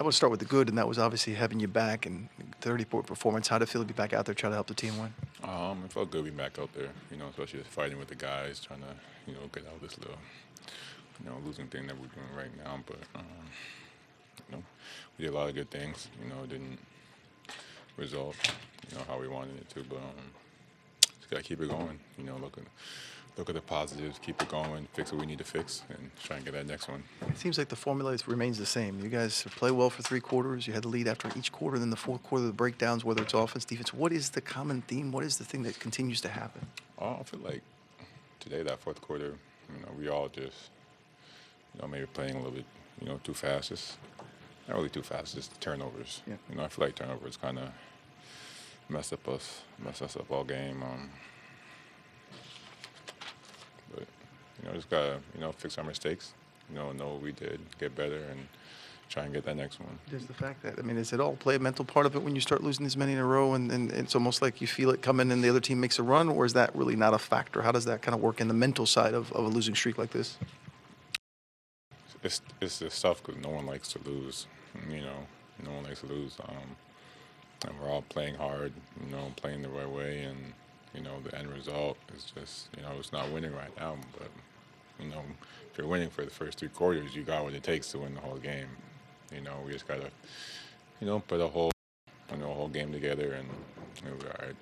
I want to start with the good, and that was obviously having you back and 30-point performance. How did it feel to be back out there trying to help the team win? It felt good being back out there, especially fighting with the guys, trying to, get out of this little, losing thing that we're doing right now. But, we did a lot of good things. It didn't result, how we wanted it to. But just got to keep it going, look at the positives, keep it going, fix what we need to fix, and try and get that next one. It seems like the formula remains the same. You guys play well for 3 quarters. You had the lead after each quarter. Then the fourth quarter, the breakdowns, whether it's offense, defense. What is the common theme? What is the thing that continues to happen? I feel like today, that fourth quarter, we all just, maybe playing a little bit, too fast. Just not really too fast, just turnovers. Yeah. I feel like turnovers kind of messed us up all game. But just gotta fix our mistakes. Know what we did, get better, and try and get that next one. There's the fact that, is it all play a mental part of it when you start losing this many in a row and it's almost like you feel it coming and the other team makes a run, or is that really not a factor? How does that kind of work in the mental side of a losing streak like this? It's the stuff because no one likes to lose. No one likes to lose. And we're all playing hard, playing the right way, and the end result is just, it's not winning right now. But if you're winning for the first 3 quarters, you got what it takes to win the whole game. We just gotta, put a whole game together, and we'll be all right.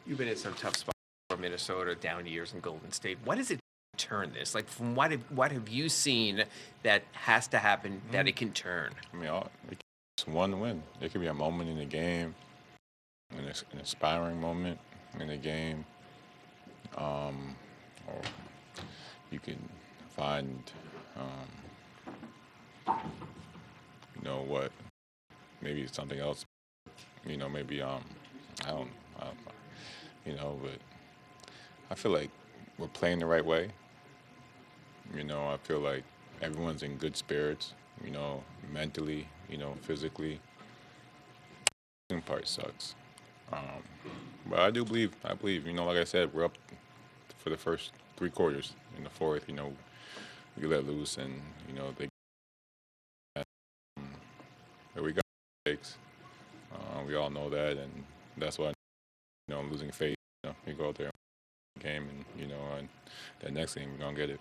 You've been in some tough spots for Minnesota, down years in Golden State. What does it turn this? Like, from what have you seen that has to happen that it can turn? It's one win. It could be a moment in the game, an inspiring moment in the game, or you can find, what, maybe it's something else. Maybe I don't know, but I feel like we're playing the right way. I feel like everyone's in good spirits, mentally, physically. The part sucks. But I believe, like I said, we're up for the first 3 quarters. In the fourth, we let loose, and, they we got mistakes. We all know that, and that's why, losing faith, we go out there game, and, and that next game, we're going to get it.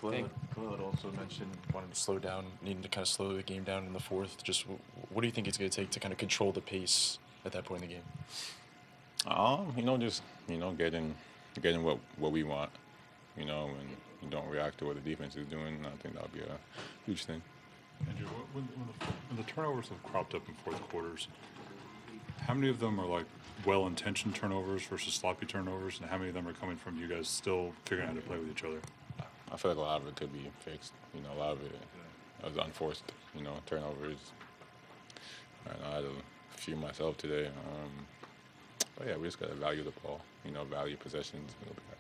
Kel'el had also mentioned wanting to slow down, needing to kind of slow the game down in the fourth. Just what do you think it's going to take to kind of control the pace at that point in the game? Just getting what we want, and you don't react to what the defense is doing. I think that'll be a huge thing. Andrew, when the turnovers have cropped up in fourth quarters, how many of them are like well-intentioned turnovers versus sloppy turnovers, and how many of them are coming from you guys still figuring out how to play with each other? I feel like a lot of it could be fixed. A lot of it was unforced, turnovers. I had a few myself today. But yeah, we just got to value the ball, value possessions. It'll be all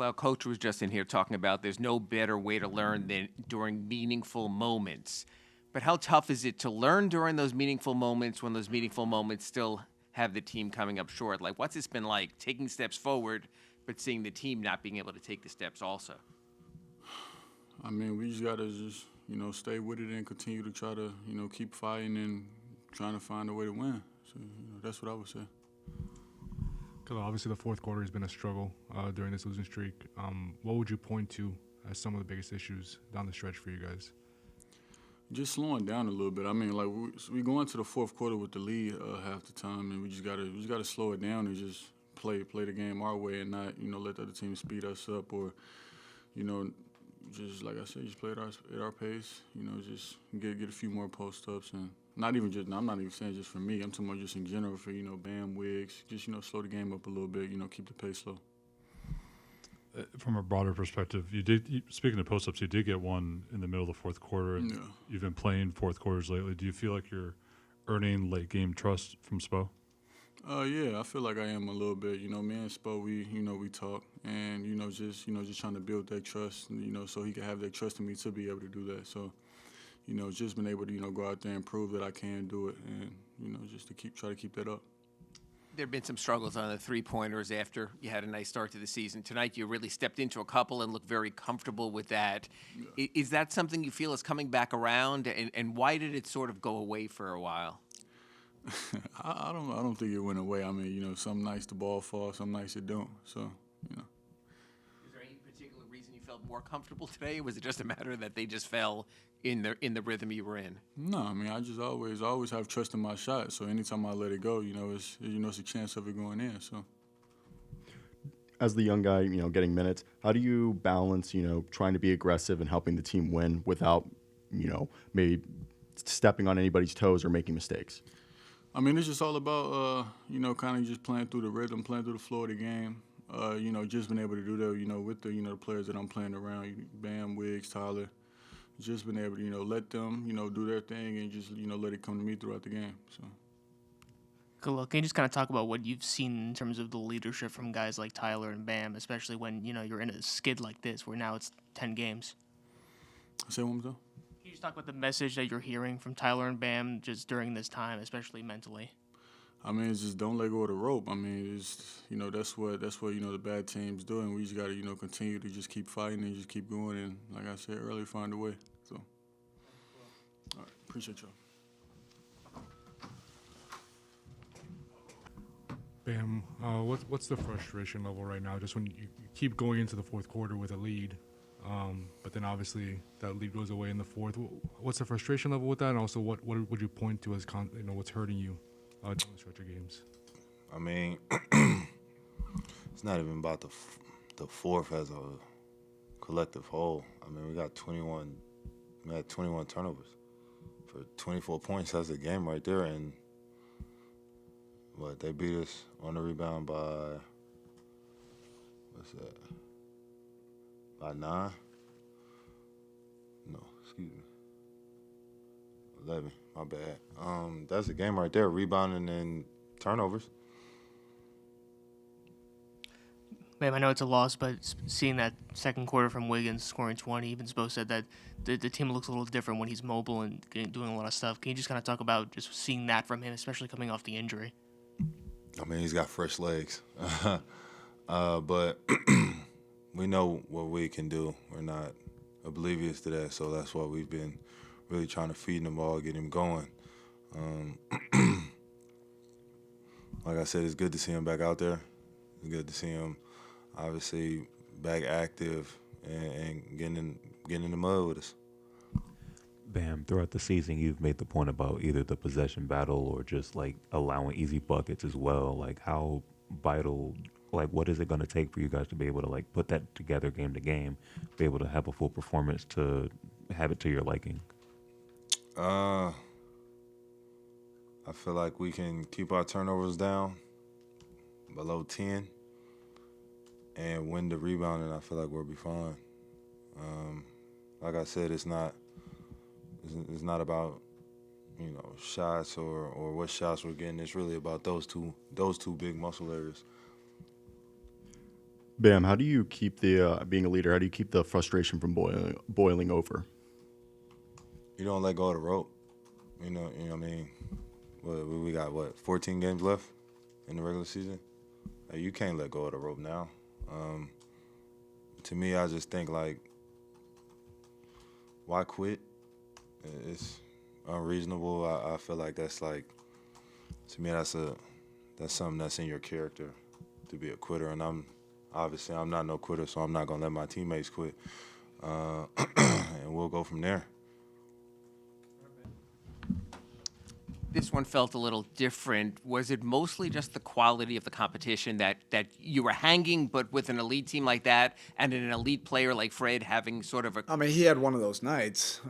right. Kel'el, Coach was just in here talking about there's no better way to learn than during meaningful moments. But how tough is it to learn during those meaningful moments when those meaningful moments still have the team coming up short? Like, what's this been like, taking steps forward, but seeing the team not being able to take the steps also? We just got to stay with it and continue to try to, keep fighting and trying to find a way to win. So, that's what I would say. Obviously, the fourth quarter has been a struggle during this losing streak. What would you point to as some of the biggest issues down the stretch for you guys? Just slowing down a little bit. We go into the fourth quarter with the lead half the time, and we just gotta slow it down and just play the game our way and not let the other team speed us up or just like I said, just play at our pace. Just get a few more post ups and I'm not even saying just for me. I'm talking about just in general for Bam, Wiggs. Just slow the game up a little bit. Keep the pace low. From a broader perspective, speaking of post-ups, you did get one in the middle of the fourth quarter. And You've been playing fourth quarters lately. Do you feel like you're earning late game trust from Spo? Yeah, I feel like I am a little bit. Me and Spo, we talk, and just trying to build that trust, so he can have that trust in me to be able to do that. So, just been able to go out there and prove that I can do it, and just to try to keep that up. There have been some struggles on the three-pointers after you had a nice start to the season. Tonight, you really stepped into a couple and looked very comfortable with that. Is that something you feel is coming back around, and why did it sort of go away for a while? I don't think it went away. I mean, some nights the ball falls, some nights it don't. So, Is there any particular reason you felt more comfortable today, or was it just a matter that they just fell in the rhythm you were in? No, I mean, I just always have trust in my shot. So anytime I let it go, it's a chance of it going in. So. As the young guy, getting minutes, how do you balance, trying to be aggressive and helping the team win without, maybe stepping on anybody's toes or making mistakes? I mean, it's just all about, kind of just playing through the rhythm, playing through the flow of the game. Just being able to do that, with the players that I'm playing around, Bam, Wiggs, Tyler. Just been able to, let them, do their thing and just, let it come to me throughout the game. So. Cool. Can you just kind of talk about what you've seen in terms of the leadership from guys like Tyler and Bam, especially when, you're in a skid like this where now it's 10 games? Say one more time. Can you just talk about the message that you're hearing from Tyler and Bam just during this time, especially mentally? I mean, it's just don't let go of the rope. I mean, it's that's what the bad teams do, and we just got to continue to just keep fighting and just keep going, and like I said earlier, find a way. So, all right, appreciate y'all. Bam, what's the frustration level right now? Just when you keep going into the fourth quarter with a lead, but then obviously that lead goes away in the fourth. What's the frustration level with that, and also what would you point to as what's hurting you down the stretch of games? I mean, it's not even about the fourth as a collective whole. I mean, we had 21 turnovers for 24 points. That's a game right there, and they beat us on the rebound by, by 9? No, excuse me. 11, my bad. That's a game right there, rebounding and turnovers. Bam, I know it's a loss, but seeing that second quarter from Wiggins scoring 20, even Spo said that the team looks a little different when he's mobile and doing a lot of stuff. Can you just kind of talk about just seeing that from him, especially coming off the injury? I mean, he's got fresh legs. But we know what we can do. We're not oblivious to that, so that's why we've been really trying to feed him the ball, get him going. Like I said, it's good to see him back out there. It's good to see him, obviously, back active and getting in the mud with us. Bam, throughout the season, you've made the point about either the possession battle or just, allowing easy buckets as well. How vital, what is it going to take for you guys to be able to, put that together game to game, be able to have a full performance to have it to your liking? I feel like we can keep our turnovers down below 10 and win the rebound, and I feel like we'll be fine. Like I said, it's not about shots or what shots we're getting. It's really about those two big muscle areas. Bam, how do you keep being a leader? How do you keep the frustration from boiling over? You don't let go of the rope. You know what I mean? We got 14 games left in the regular season? You can't let go of the rope now. To me, I just think why quit? It's unreasonable. I feel like that's to me that's something that's in your character to be a quitter, and I'm not no quitter, so I'm not gonna let my teammates quit, and we'll go from there. This one felt a little different. Was it mostly just the quality of the competition that you were hanging, but with an elite team like that and an elite player like Fred having sort of a... I mean, he had one of those nights.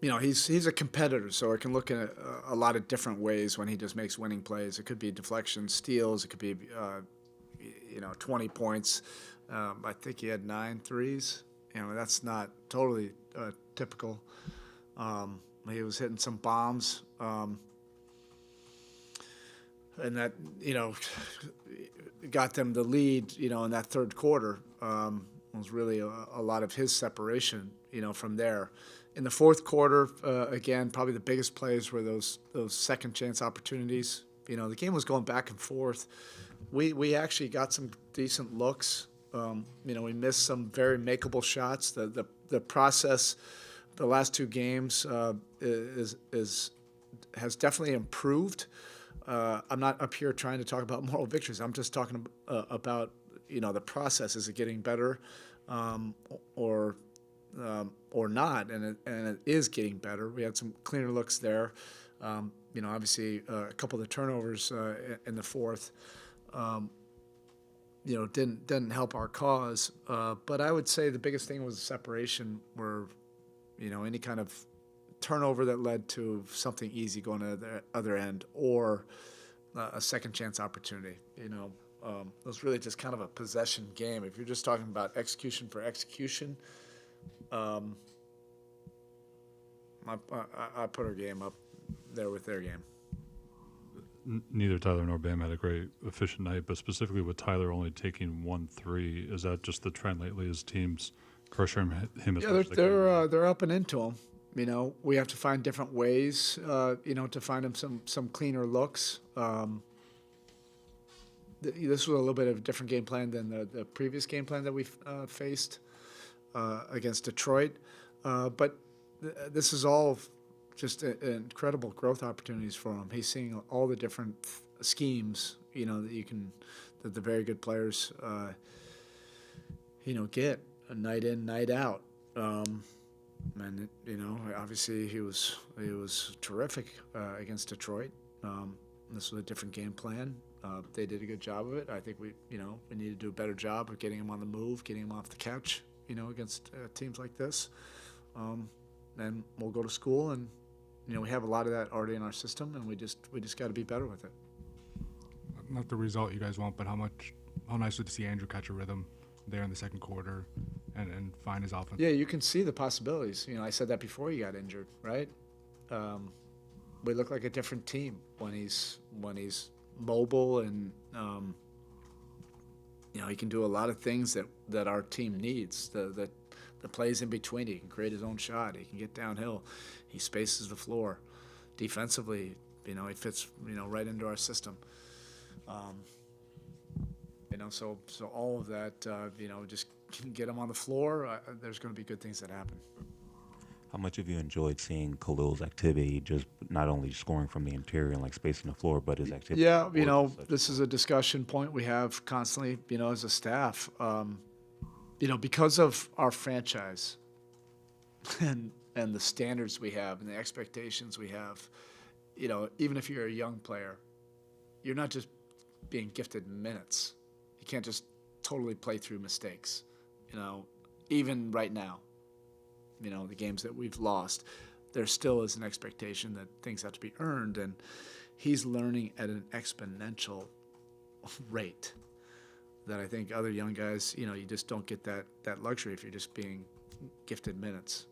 He's a competitor, so it can look in a lot of different ways when he just makes winning plays. It could be deflections, steals. It could be, 20 points. I think he had 9 threes. That's not totally typical. He was hitting some bombs. And that, got them the lead, in that third quarter. Was really a lot of his separation, from there. In the fourth quarter, again, probably the biggest plays were those second chance opportunities, The game was going back and forth. We actually got some decent looks. We missed some very makeable shots. The process, the last two games has definitely improved. I'm not up here trying to talk about moral victories. I'm just talking about the process. Is it getting better, or not? And it is getting better. We had some cleaner looks there. Obviously a couple of the turnovers in the fourth, didn't help our cause. But I would say the biggest thing was the separation, where any kind of turnover that led to something easy going to the other end, or a second chance opportunity. It was really just kind of a possession game. If you're just talking about execution for execution, I put our game up there with their game. Neither Tyler nor Bam had a great efficient night, but specifically with Tyler only taking 1-3, is that just the trend lately as teams pressure him as Yeah, much as they can? they're up and into him. We have to find different ways, to find him some cleaner looks. This was a little bit of a different game plan than the previous game plan that we faced against Detroit. But this is all just incredible growth opportunities for him. He's seeing all the different schemes, that the very good players, get night in, night out. And obviously he was terrific against Detroit. This was a different game plan. They did a good job of it. I think we need to do a better job of getting him on the move, getting him off the couch, against teams like this. Then we'll go to school, and we have a lot of that already in our system, and we just got to be better with it. Not the result you guys want, but how nice was it to see Andrew catch a rhythm there in the second quarter and find his offense. Yeah, you can see the possibilities. I said that before he got injured, right? We look like a different team when he's mobile, and he can do a lot of things that our team needs. The plays in between, he can create his own shot. He can get downhill. He spaces the floor. Defensively, he fits right into our system. So all of that, just get him on the floor. There's going to be good things that happen. How much have you enjoyed seeing Kel'el's activity, just not only scoring from the interior and spacing the floor, but his activity? Yeah, this is a discussion point we have constantly, as a staff. Because of our franchise and the standards we have and the expectations we have, even if you're a young player, you're not just being gifted minutes. You can't just totally play through mistakes. Even right now, the games that we've lost, there still is an expectation that things have to be earned, and he's learning at an exponential rate that I think other young guys, you just don't get that luxury if you're just being gifted minutes,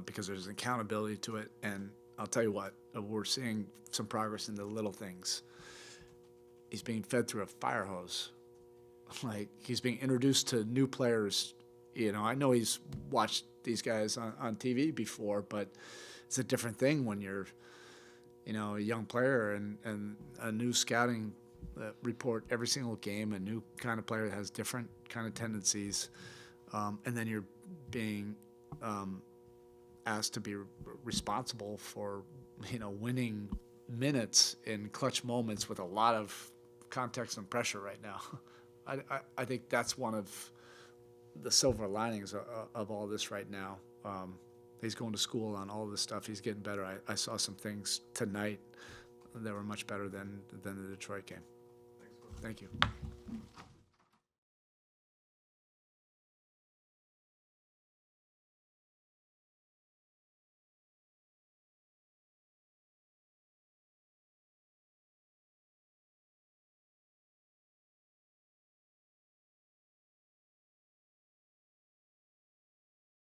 because there's an accountability to it. And I'll tell you what, we're seeing some progress in the little things. He's being fed through a fire hose. He's being introduced to new players. I know he's watched these guys on TV before, but it's a different thing when you're, a young player and a new scouting report every single game, a new kind of player that has different kind of tendencies, and then you're being asked to be responsible for, winning minutes in clutch moments with a lot of context and pressure right now. I think that's one of the silver linings of all this right now. He's going to school on all this stuff. He's getting better. I saw some things tonight that were much better than the Detroit game. Thank you.